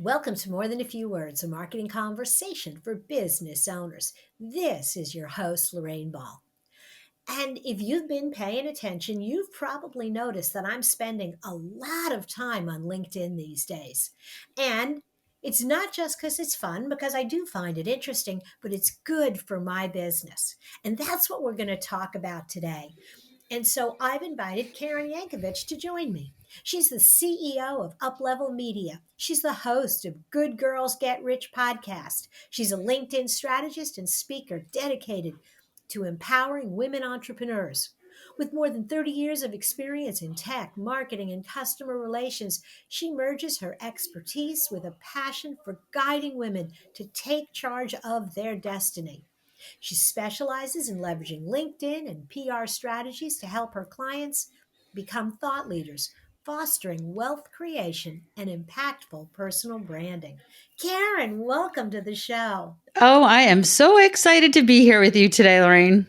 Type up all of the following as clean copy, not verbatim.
Welcome to More Than a Few Words, a marketing conversation for business owners. This is your host, Lorraine Ball. And if you've been paying attention, you've probably noticed that I'm spending a lot of time on LinkedIn these days. And it's not just because it's fun, because I do find it interesting, but it's good for my business. And that's what we're going to talk about today. And so I've invited Karen Yankovich to join me. She's the CEO of Uplevel Media. She's the host of Good Girls Get Rich podcast. She's a LinkedIn strategist and speaker dedicated to empowering women entrepreneurs. With more than 30 years of experience in tech, marketing, and customer relations, she merges her expertise with a passion for guiding women to take charge of their destiny. She specializes in leveraging LinkedIn and PR strategies to help her clients become thought leaders, fostering wealth creation and impactful personal branding. Karen, welcome to the show. Oh, I am so excited to be here with you today, Lorraine.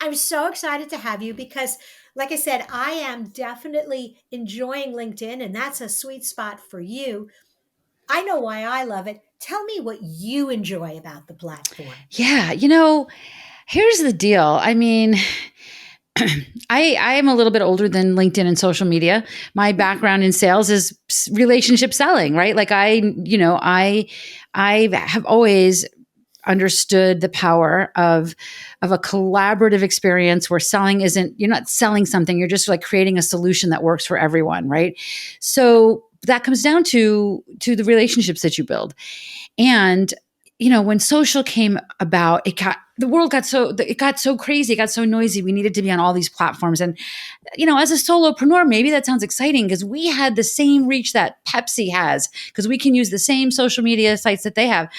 I'm so excited to have you because, like I said, I am definitely enjoying LinkedIn, and that's a sweet spot for you. I know why I love it. Tell me what you enjoy about the platform. Yeah, here's the deal. I am a little bit older than LinkedIn and social media. My background in sales is relationship selling, right? I have always understood the power of a collaborative experience where selling isn't, you're not selling something, you're just like creating a solution that works for everyone, right? So that comes down to the relationships that you build. And when social came about, the world got so crazy, it got so noisy. We needed to be on all these platforms. And as a solopreneur, maybe that sounds exciting because we had the same reach that Pepsi has, because we can use the same social media sites that they have.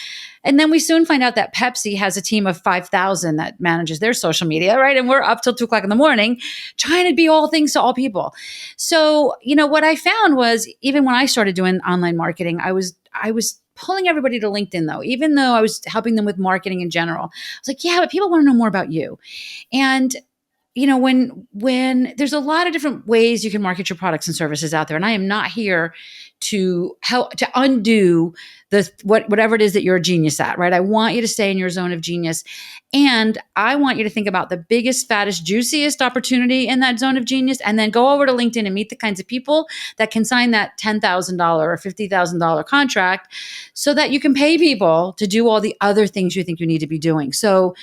And then we soon find out that Pepsi has a team of 5,000 that manages their social media, right? And we're up till 2 o'clock in the morning trying to be all things to all people. So, what I found was, even when I started doing online marketing, I was pulling everybody to LinkedIn, though, even though I was helping them with marketing in general. I was like, yeah, but people want to know more about you. And when there's a lot of different ways you can market your products and services out there, and I am not here to help to undo whatever it is that you're a genius at, right? I want you to stay in your zone of genius, and I want you to think about the biggest, fattest, juiciest opportunity in that zone of genius, and then go over to LinkedIn and meet the kinds of people that can sign that $10,000 or $50,000 contract, so that you can pay people to do all the other things you think you need to be doing. So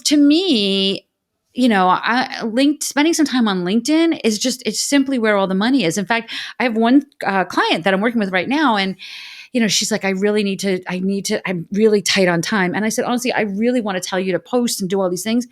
to me, spending some time on LinkedIn it's simply where all the money is. In fact, I have one client that I'm working with right now, and she's like, I'm really tight on time. And I said, honestly, I really want to tell you to post and do all these things.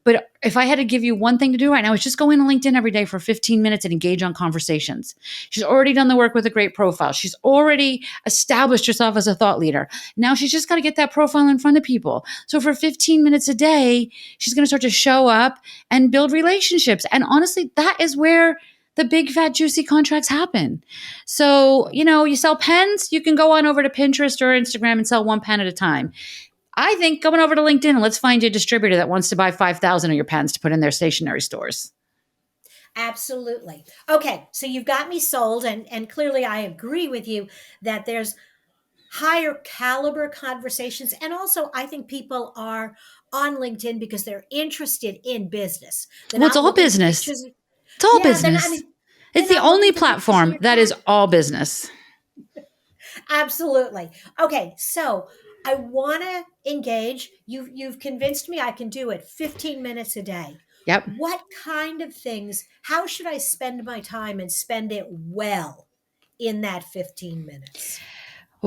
But if I had to give you one thing to do right now, it's just go into LinkedIn every day for 15 minutes and engage on conversations. She's already done the work with a great profile. She's already established herself as a thought leader. Now she's just got to get that profile in front of people. So for 15 minutes a day, she's going to start to show up and build relationships. And honestly, that is where the big, fat, juicy contracts happen. So, you sell pens, you can go on over to Pinterest or Instagram and sell one pen at a time. I think going over to LinkedIn and let's find you a distributor that wants to buy 5,000 of your pens to put in their stationery stores. Absolutely. Okay, so you've got me sold, and clearly I agree with you that there's higher caliber conversations. And also, I think people are on LinkedIn because they're interested in business. They're Well, it's not all looking for business. pictures. It's all Yeah, they're not, business. they're It's the not only looking for pictures of platform your that cat. is all business. Absolutely. Okay, so I want to engage. You've convinced me I can do it 15 minutes a day. Yep. What kind of things, how should I spend my time and spend it well in that 15 minutes?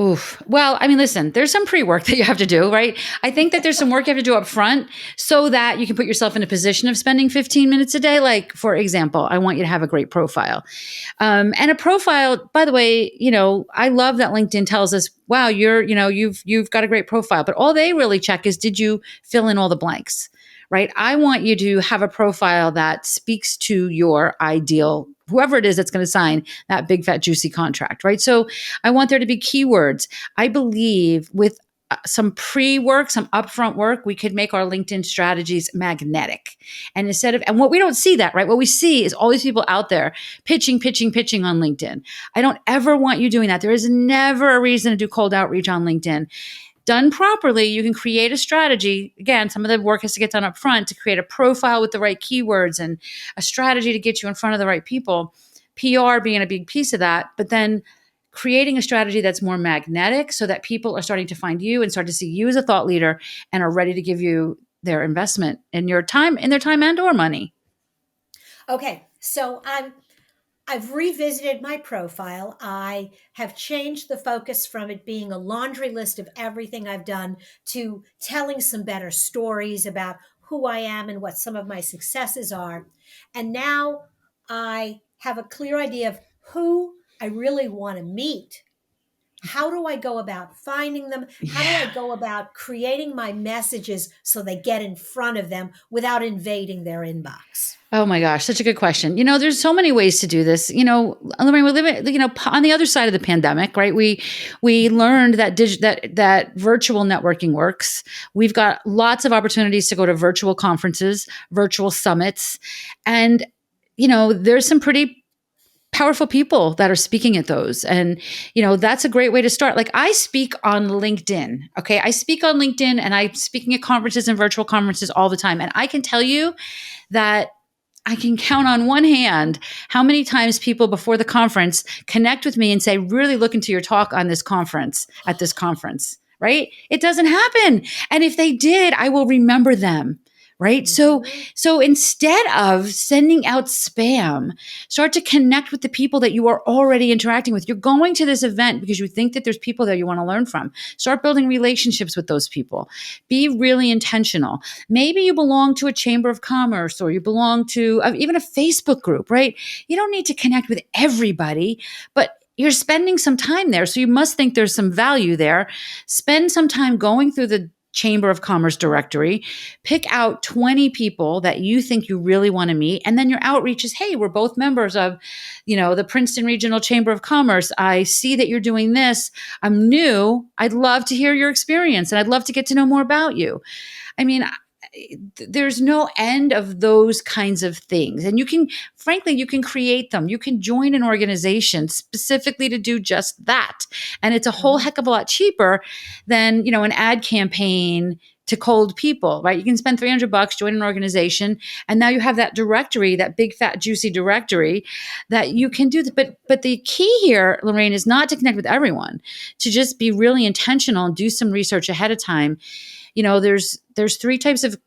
Oof. Well, listen, there's some pre-work that you have to do, right? I think that there's some work you have to do up front so that you can put yourself in a position of spending 15 minutes a day. Like, for example, I want you to have a great profile. And a profile, by the way, I love that LinkedIn tells us, wow, you've got a great profile, but all they really check is, did you fill in all the blanks? Right? I want you to have a profile that speaks to your ideal, whoever it is that's going to sign that big, fat, juicy contract, right? So I want there to be keywords. I believe with some pre-work, some upfront work, we could make our LinkedIn strategies magnetic. And instead of, and what we don't see that, right? What we see is all these people out there pitching, pitching, pitching on LinkedIn. I don't ever want you doing that. There is never a reason to do cold outreach on LinkedIn. Done properly, you can create a strategy. Again, some of the work has to get done up front to create a profile with the right keywords and a strategy to get you in front of the right people. PR being a big piece of that, but then creating a strategy that's more magnetic so that people are starting to find you and start to see you as a thought leader and are ready to give you their investment in your time, in their time and or money. Okay, so I've revisited my profile. I have changed the focus from it being a laundry list of everything I've done to telling some better stories about who I am and what some of my successes are. And now I have a clear idea of who I really want to meet. How do I go about finding them? How do I Yeah. go about creating my messages so they get in front of them without invading their inbox? Oh my gosh, such a good question. There's so many ways to do this. Lorraine, we live on the other side of the pandemic, right? We learned that that virtual networking works. We've got lots of opportunities to go to virtual conferences, virtual summits, and there's some pretty powerful people that are speaking at those. And, that's a great way to start. Like I speak on LinkedIn. Okay. I speak on LinkedIn and I'm speaking at conferences and virtual conferences all the time. And I can tell you that I can count on one hand how many times people before the conference connect with me and say, really look into your talk on this conference, at this conference, right? It doesn't happen. And if they did, I will remember them. Right. So, Mhm. so instead of sending out spam, start to connect with the people that you are already interacting with. You're going to this event because you think that there's people there you want to learn from. Start building relationships with those people. Be really intentional. Maybe you belong to a chamber of commerce or you belong to even a Facebook group, right? You don't need to connect with everybody, but you're spending some time there. So you must think there's some value there. Spend some time going through the Chamber of Commerce directory, pick out 20 people that you think you really want to meet. And then your outreach is, hey, we're both members of, the Princeton Regional Chamber of Commerce. I see that you're doing this. I'm new. I'd love to hear your experience and I'd love to get to know more about you. I mean, there's no end of those kinds of things. And frankly, you can create them. You can join an organization specifically to do just that. And it's a whole Mhm. heck of a lot cheaper than, an ad campaign to cold people, right? You can spend $300, join an organization, and now you have that directory, that big, fat, juicy directory that you can do. But the key here, Lorraine, is not to connect with everyone, to just be really intentional and do some research ahead of time. There's three types of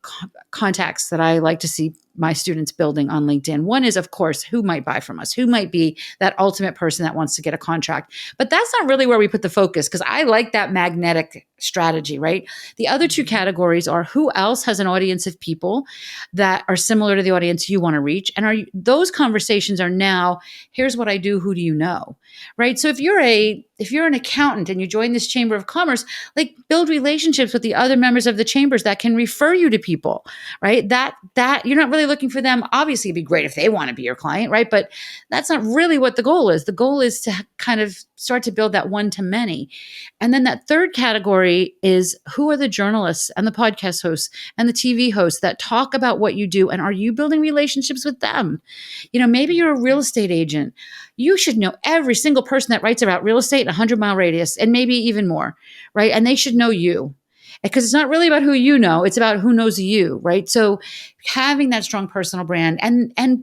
contacts that I like to see my students building on LinkedIn. One is, of course, who might buy from us, who might be that ultimate person that wants to get a contract. But that's not really where we put the focus because I like that magnetic strategy, right? The other two Mhm. categories are who else has an audience of people that are similar to the audience you want to reach. And those conversations are now, here's what I do, who do you know? Right? So if you're an accountant and you join this chamber of commerce, like build relationships with the other members of the chambers that can refer you to people, right? That you're not really looking for them. Obviously, it'd be great if they want to be your client, right? But that's not really what the goal is. The goal is to kind of start to build that one to many. And then that third category is who are the journalists and the podcast hosts and the TV hosts that talk about what you do, and are you building relationships with them? Maybe you're a real estate agent. You should know every single person that writes about real estate in a 100-mile radius and maybe even more, right? And they should know you because it's not really about who you know, it's about who knows you, right? So having that strong personal brand and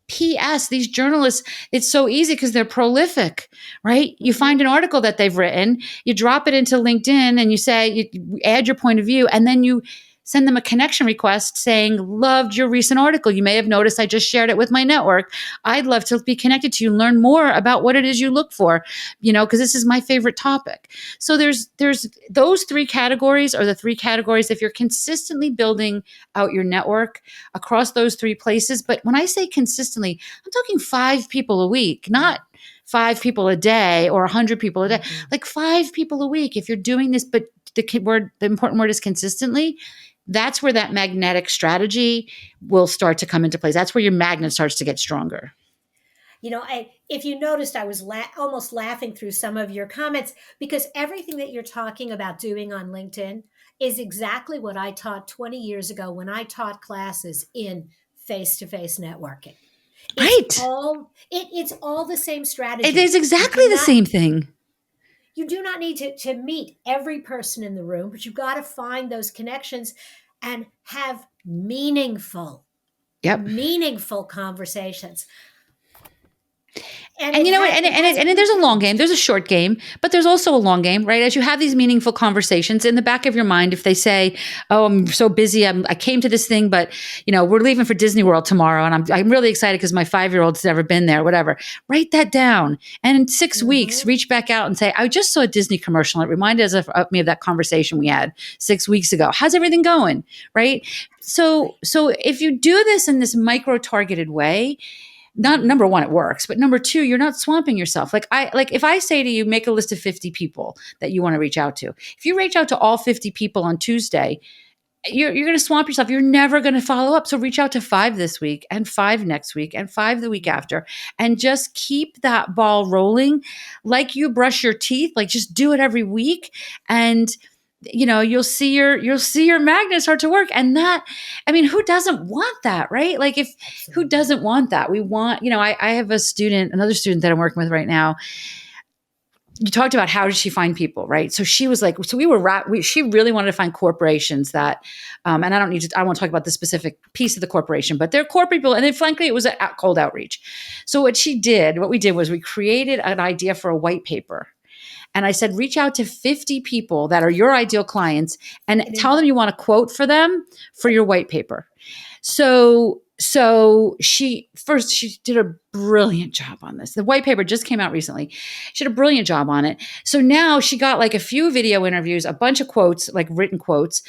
PS, these journalists, it's so easy because they're prolific, right? You find Mhm. an article that they've written, you drop it into LinkedIn and you add your point of view, and then you send them a connection request saying, loved your recent article. You may have noticed I just shared it with my network. I'd love to be connected to you, learn more about what it is you look for, because this is my favorite topic. So there's those three categories are the three categories. If you're consistently building out your network across those three places, but when I say consistently, I'm talking 5 people a week, not 5 people a day or 100 people a day, Mhm. like 5 people a week. If you're doing this, but the important word is consistently, that's where that magnetic strategy will start to come into place. That's where your magnet starts to get stronger. If you noticed, I was almost laughing through some of your comments because everything that you're talking about doing on LinkedIn is exactly what I taught 20 years ago when I taught classes in face-to-face networking. Right. It's all the same It strategy. is exactly the same thing. You do not need to meet every person in the room, but you've got to find those connections and have Yep. meaningful conversations. And And you know what? it has And been there's a long challenged. game. There's a short game, but there's also a long game, right? As you have these meaningful conversations in the back of your mind, if they say, "Oh, I'm so busy. I came to this thing, but we're leaving for Disney World tomorrow, and I'm really excited because my 5-year-old's never been there. Whatever." Write that down, and in 6 weeks, Mhm. reach back out and say, "I just saw a Disney commercial. It reminded us of me of that conversation we had 6 weeks ago. How's everything going?" Right? So, Exactly. if you do this in this micro targeted way, not Mhm. number one, it works, but number two, you're not swamping yourself. Like if I say to you, make a list of 50 people that you want to reach out to. If you reach out to all 50 people on Tuesday, you're going to swamp yourself. You're never going to follow up. So reach out to 5 this week and 5 next week and 5 the week after, and just keep that ball rolling like you brush your teeth. Like just do it every week, and you'll see your magnet start to work. And that, I mean, who doesn't want that, right? Like if who Absolutely. doesn't want that? We want, I have another student that I'm working with right now. You talked about how did she find people, right? So she was like, so she really wanted to find corporations that, and I won't talk about the specific piece of the corporation, but they're corporate people. And then frankly, it was a cold outreach. So what we did was we created an idea for a white paper. And I said, reach out to 50 people that are your ideal clients and And tell them invite. you want a quote for them for your white paper. So she did a brilliant job on this. The white paper just came out recently. She did a brilliant job on it. So now she got like a few video interviews, a bunch of quotes, like written quotes.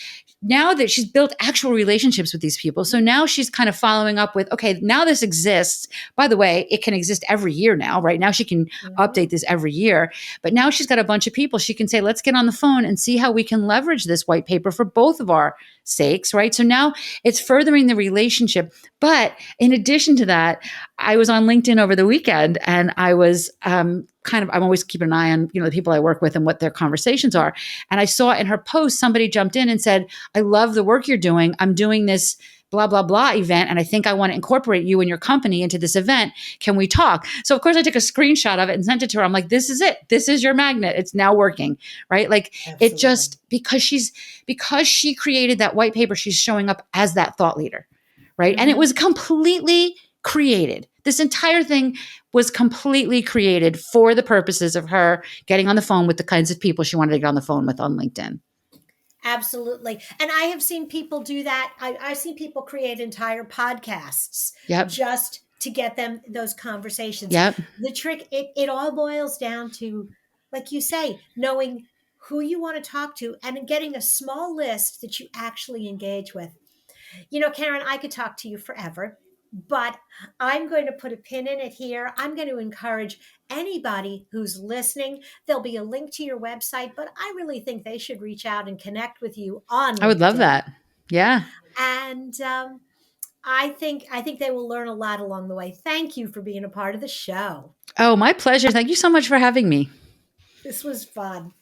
Now that she's built actual relationships with these people. So now she's kind of following up with, okay, now this exists. By the way, it can exist every year now, right? Now she can update Mhm. this every year. But now she's got a bunch of people. She can say, let's get on the phone and see how we can leverage this white paper for both of our sakes, right? So now it's furthering the relationship. But in addition to that, I was on LinkedIn over the weekend, and I was I'm always keeping an eye on the people I work with and what their conversations are. And I saw in her post somebody jumped in and said, "I love the work you're doing. I'm doing this blah blah blah event, and I think I want to incorporate you and your company into this event. Can we talk?" So of course I took a screenshot of it and sent it to her. I'm like, "This is it. This is your magnet. It's now working." Right? Like it Absolutely. just because she created that white paper, she's showing up as that thought leader, right? And it was Mhm. completely created. This entire thing was completely created for the purposes of her getting on the phone with the kinds of people she wanted to get on the phone with on LinkedIn. Absolutely. And I have seen people do that. I've seen people create entire podcasts Yep. just to get them those conversations. Yep. The trick, it all boils down to, like you say, knowing who you want to talk to and getting a small list that you actually engage with. Karen, I could talk to you forever, but I'm going to put a pin in it here. I'm going to encourage anybody who's listening. There'll be a link to your website, but I really think they should reach out and connect with you on I would love LinkedIn. that. Yeah. And I think they will learn a lot along the way. Thank you for being a part of the show. Oh, my pleasure. Thank you so much for having me. This was fun.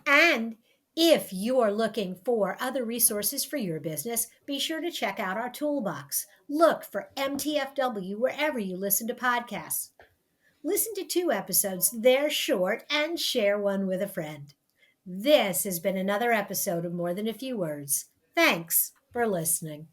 And if you are looking for other resources for your business, be sure to check out our toolbox. Look for MTFW wherever you listen to podcasts. Listen to 2 episodes, they're short, and share one with a friend. This has been another episode of More Than a Few Words. Thanks for listening.